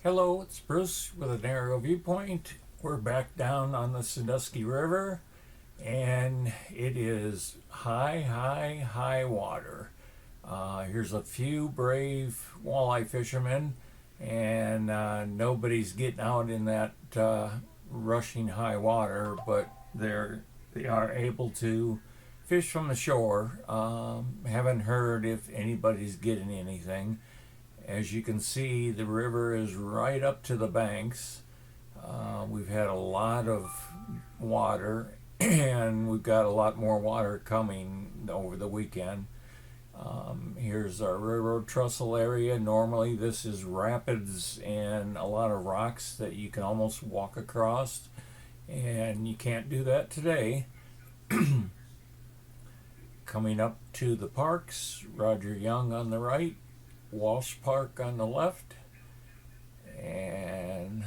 Hello, it's Bruce with an aerial viewpoint. We're back down on the Sandusky River, and it is high water. Here's a few brave walleye fishermen, and nobody's getting out in that rushing high water, but they are able to fish from the shore. Haven't heard if anybody's getting anything. As you can see, the river is right up to the banks. We've had a lot of water, and we've got a lot more water coming over the weekend. Here's our railroad trestle area. Normally, this is rapids and a lot of rocks that you can almost walk across, and you can't do that today. Coming up to the parks, Roger Young on the right, Walsh Park on the left, and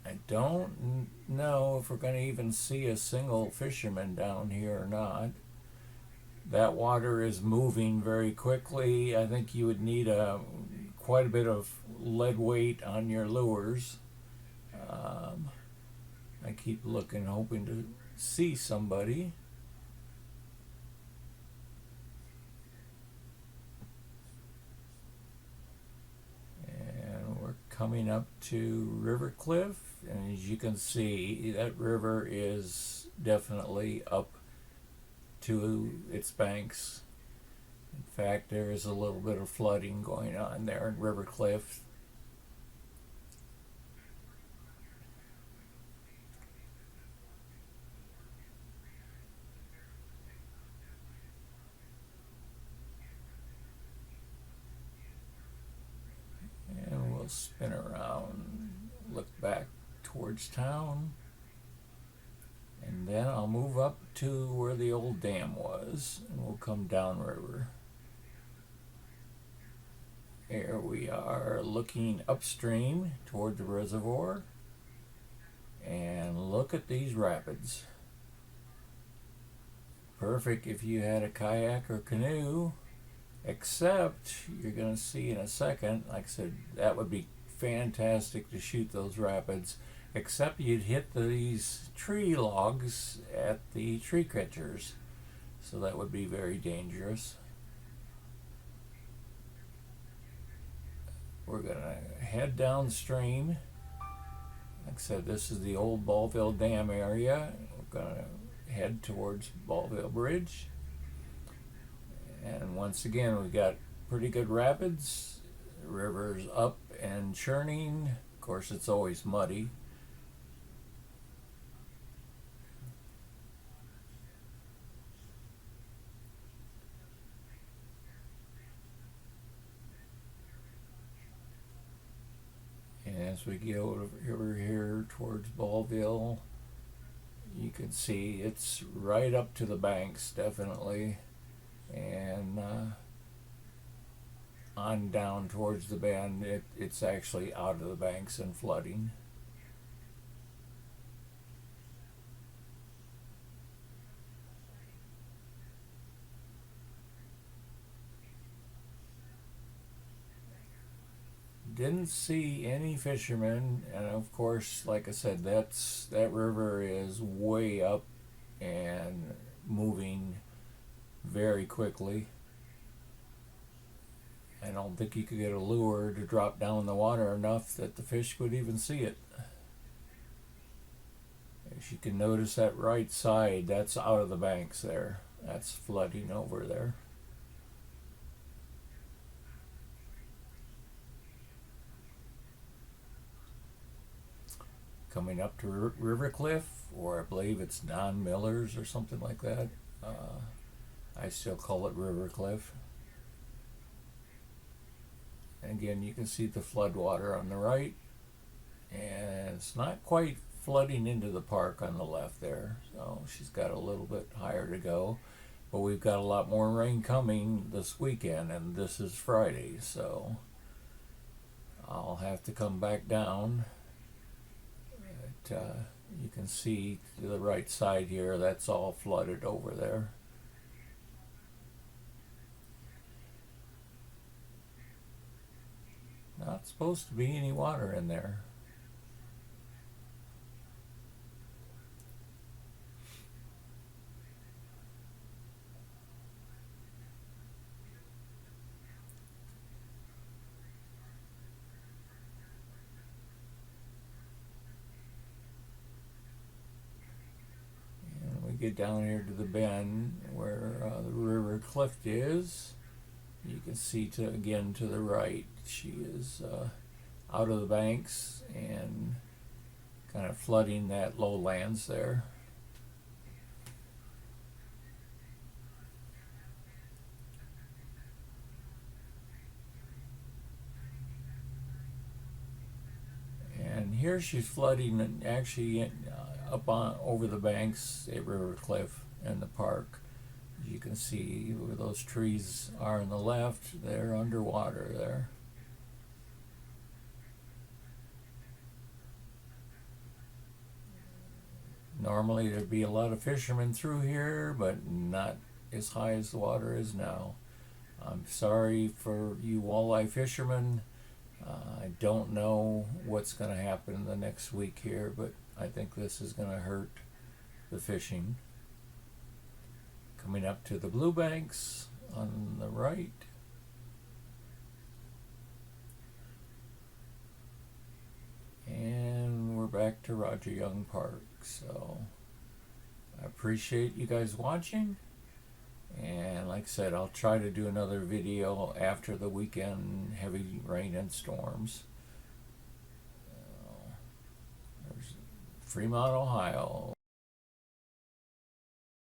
I don't know if we're going to even see a single fisherman down here or not. That water is moving very quickly. I think you would need quite a bit of lead weight on your lures. Um, I keep looking, hoping to see somebody. Coming up to Rivercliffe, and as you can see, that river is definitely up to its banks. In fact, there is a little bit of flooding going on there in Rivercliffe. And we'll spin around, look back towards town, and then I'll move up to where the old dam was, and we'll come downriver. Here we are looking upstream toward the reservoir, and look at these rapids. Perfect if you had a kayak or canoe, except you're going to see in a second, like I said, that would be fantastic to shoot those rapids, except you'd hit these tree logs at the tree catchers, so that would be very dangerous. We're going to head downstream. Like I said, this is the old Ballville Dam area. We're going to head towards Ballville Bridge. And once again, we've got pretty good rapids. The river's up and churning. Of course, it's always muddy. And as we go over here towards Ballville, you can see it's right up to the banks, definitely. And on down towards the bend, it's actually out of the banks and flooding. Didn't see any fishermen, and of course, like I said, that river is way up and moving very quickly. I don't think you could get a lure to drop down in the water enough that the fish would even see it. As you can notice, that right side, that's out of the banks there. That's flooding over there. Coming up to Rivercliffe, or I believe it's Don Miller's or something like that. I still call it Rivercliffe. And again, you can see the flood water on the right, and it's not quite flooding into the park on the left there, so she's got a little bit higher to go. But we've got a lot more rain coming this weekend, and this is Friday, so I'll have to come back down. You can see to the right side here, that's all flooded over there. Not supposed to be any water in there. And we get down here to the bend where the Rivercliffe is. You can see again to the right, she is out of the banks and kind of flooding that lowlands there. And here she's flooding actually up on over the banks at Rivercliffe and the park. You can see where those trees are on the left, they're underwater there. Normally there'd be a lot of fishermen through here, but not as high as the water is now. I'm sorry for you walleye fishermen. I don't know what's going to happen in the next week here, but I think this is going to hurt the fishing. Coming up to the blue banks on the right. And we're back to Roger Young Park. So I appreciate you guys watching. And like I said, I'll try to do another video after the weekend heavy rain and storms. There's Fremont, Ohio.